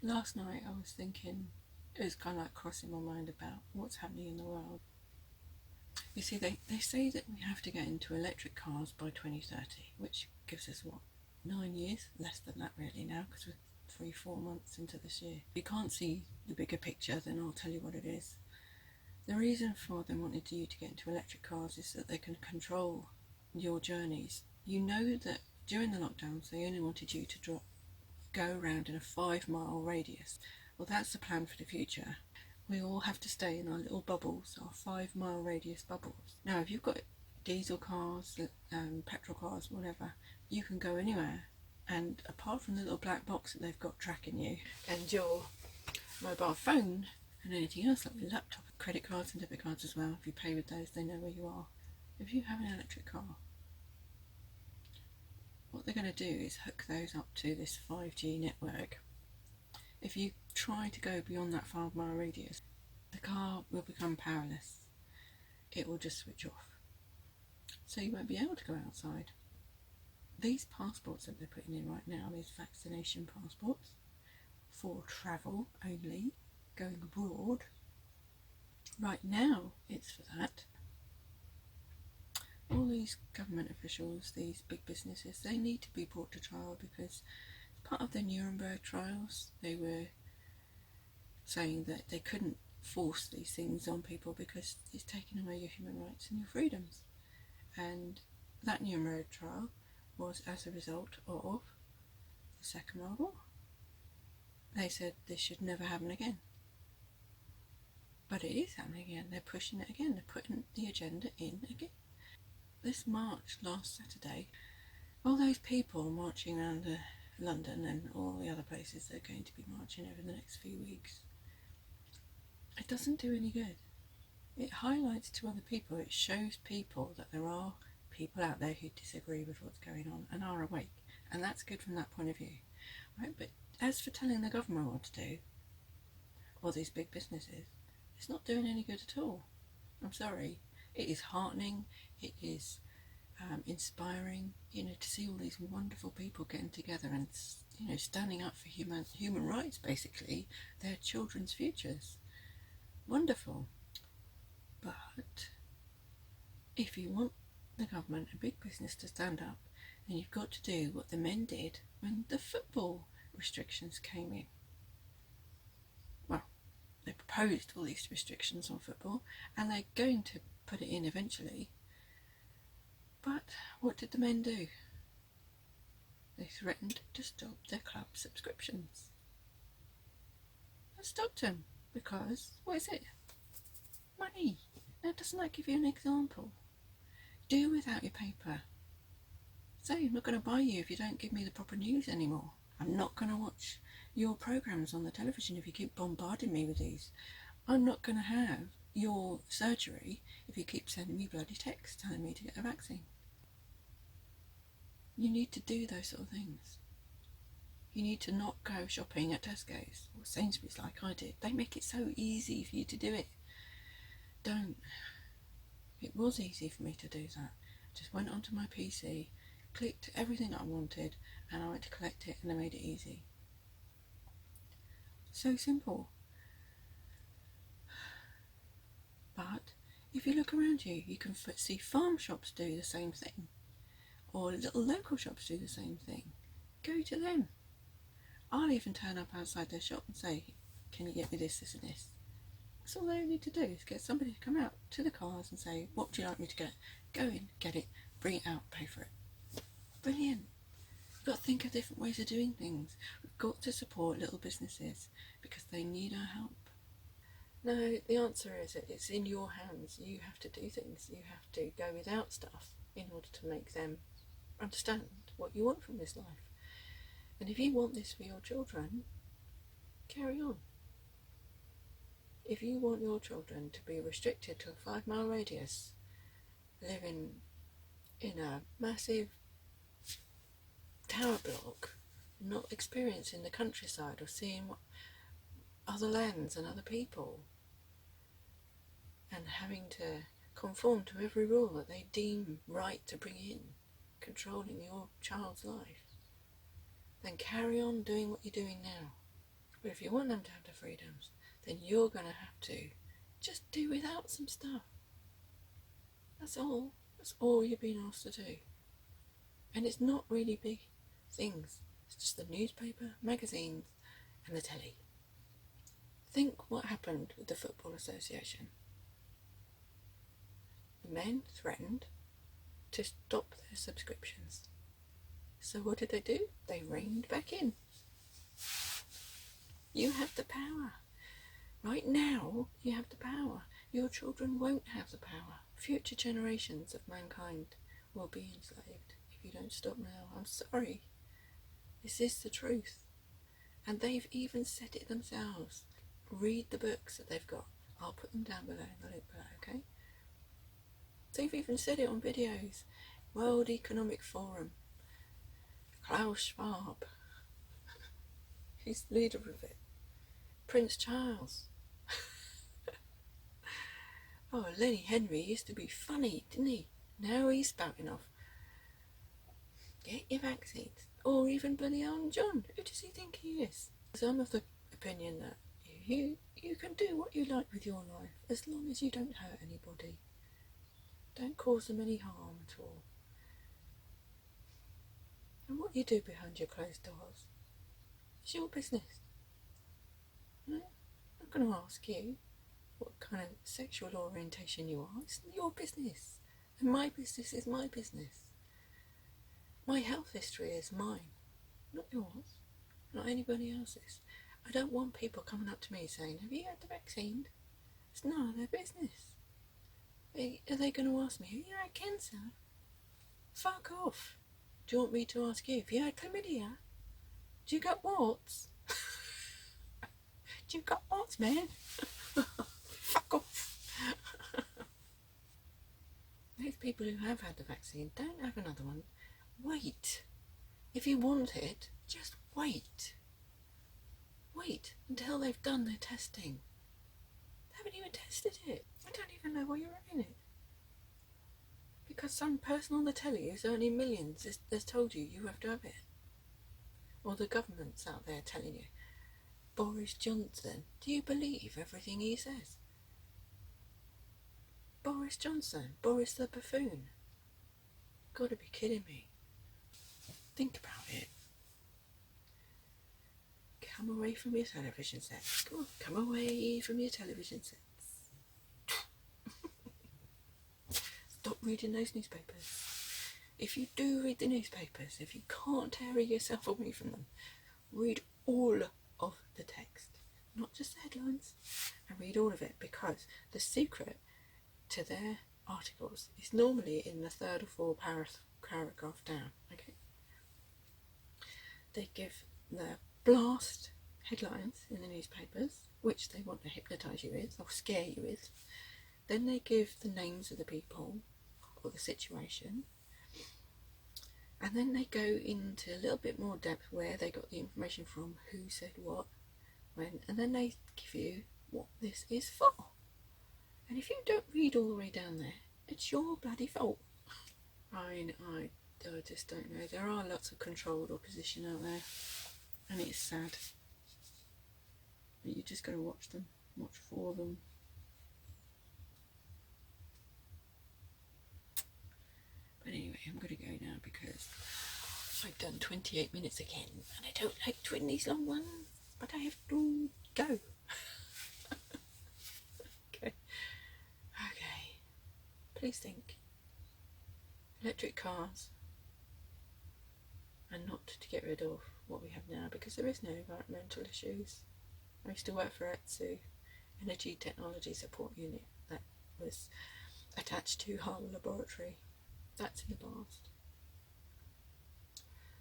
Last night I was thinking, it was kind of like crossing my mind about what's happening in the world. You see, they say that we have to get into electric cars by 2030, which gives us what, 9 years? Less than that really now, because we're 3-4 months into this year. If you can't see the bigger picture, then I'll tell you what it is. The reason for them wanting you to get into electric cars is that they can control your journeys. You know that during the lockdowns they only wanted you to go around in a 5-mile radius. Well, that's the plan for the future. We all have to stay in our little bubbles, our 5-mile radius bubbles. Now, if you've got diesel cars, petrol cars, whatever, you can go anywhere. And apart from the little black box that they've got tracking you and your mobile phone and anything else like your laptop, credit cards and debit cards as well, if you pay with those, they know where you are. If you have an electric car, what they're going to do is hook those up to this 5G network. If you try to go beyond that 5-mile radius, the car will become powerless. It will just switch off. So you won't be able to go outside. These passports that they're putting in right now, these vaccination passports, for travel only, going abroad, right now it's for that. All these government officials, these big businesses, they need to be brought to trial because part of the Nuremberg trials, they were saying that they couldn't force these things on people because it's taking away your human rights and your freedoms. And that Nuremberg trial was as a result of the Second World War. They said this should never happen again. But it is happening again. They're pushing it again. They're putting the agenda in again. This march last Saturday, all those people marching around London and all the other places they're going to be marching over the next few weeks, it doesn't do any good. It highlights to other people, it shows people that there are people out there who disagree with what's going on and are awake, and that's good from that point of view, right? But as for telling the government what to do, or these big businesses, it's not doing any good at all. I'm sorry. It is heartening, it is inspiring, to see all these wonderful people getting together and, standing up for human rights, basically, their children's futures. Wonderful. But if you want the government and big business to stand up, then you've got to do what the men did when the football restrictions came in. Well, they proposed all these restrictions on football, and they're going to put it in eventually. But what did the men do? They threatened to stop their club subscriptions. They stopped them because, what is it? Money. Now, doesn't that give you an example? Do without your paper. Say, I'm not going to buy you if you don't give me the proper news anymore. I'm not going to watch your programmes on the television if you keep bombarding me with these. I'm not going to have your surgery if you keep sending me bloody texts telling me to get a vaccine. You need to do those sort of things. You need to not go shopping at Tesco's or Sainsbury's like I did. They make it so easy for you to do it. Don't. It was easy for me to do that. Just went onto my PC, clicked everything I wanted, and I went to collect it, and they made it easy. So simple. But if you look around you, you can see farm shops do the same thing, or little local shops do the same thing. Go to them. I'll even turn up outside their shop and say, can you get me this, this and this? That's all they need to do, is get somebody to come out to the cars and say, what would you like me to get? Go in, get it, bring it out, pay for it. Brilliant. We've got to think of different ways of doing things. We've got to support little businesses because they need our help. No, the answer is it's in your hands. You have to do things. You have to go without stuff in order to make them understand what you want from this life. And if you want this for your children, carry on. If you want your children to be restricted to a 5-mile radius, living in a massive tower block, not experiencing the countryside or seeing other lands and other people, and having to conform to every rule that they deem right to bring in, controlling your child's life, then carry on doing what you're doing now. But if you want them to have the freedoms, then you're going to have to just do without some stuff. That's all. That's all you're being asked to do. And it's not really big things. It's just the newspaper, magazines, and the telly. Think what happened with the Football Association. The men threatened to stop their subscriptions. So what did they do? They reined back in. You have the power. Right now, you have the power. Your children won't have the power. Future generations of mankind will be enslaved if you don't stop now. I'm sorry. This is the truth. And they've even said it themselves. Read the books that they've got. I'll put them down below in the link below, okay? They've even said it on videos. World Economic Forum. Klaus Schwab. He's the leader of it. Prince Charles. Oh, Lenny Henry used to be funny, didn't he? Now he's spouting off. Get your vaccines. Or even bloody Elton John. Who does he think he is? I'm of the opinion that you can do what you like with your life as long as you don't hurt anybody. Don't cause them any harm at all. And what you do behind your closed doors is your business. No? I'm not going to ask you what kind of sexual orientation you are. It's your business. And my business is my business. My health history is mine, not yours, not anybody else's. I don't want people coming up to me saying, have you had the vaccine? It's none of their business. Are they going to ask me, have you had cancer? Fuck off. Do you want me to ask you, have you had chlamydia? Do you got warts? Do you got warts, man? Fuck off. Those people who have had the vaccine don't have another one. Wait. If you want it, just wait. Wait until they've done their testing. They haven't even tested it. I don't even know why you're having it. Because some person on the telly who's earning millions has told you you have to have it. Or the government's out there telling you. Boris Johnson, do you believe everything he says? Boris Johnson, Boris the buffoon. Gotta be kidding me. Think about it. Come away from your television sets. Come on, come away from your television sets. Stop reading those newspapers. If you do read the newspapers, if you can't tear yourself away from them, read all of the text, not just the headlines, and read all of it, because the secret to their articles is normally in the third or fourth paragraph down, okay? They give the blast headlines in the newspapers, which they want to hypnotise you with or scare you with. Then they give the names of the people or the situation, and then they go into a little bit more depth where they got the information from, who said what, when, and then they give you what this is for. And if you don't read all the way down there, it's your bloody fault. I just don't know. There are lots of controlled opposition out there, and it's sad. But you just got to watch them, watch for them. But anyway, I'm going to go now because I've done 28 minutes again, and I don't like doing these long ones, but I have to go. Okay. Please think. Electric cars, and not to get rid of what we have now, because there is no environmental issues. I used to work for ETSU, Energy Technology Support Unit, that was attached to Hull Laboratory. That's in the past.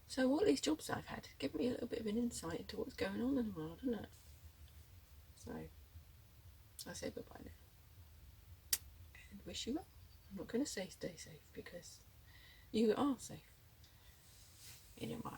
So all these jobs I've had give me a little bit of an insight into what's going on in the world, doesn't it? So I say bye bye now, and wish you well. I'm not going to say stay safe, because you are safe in your mind.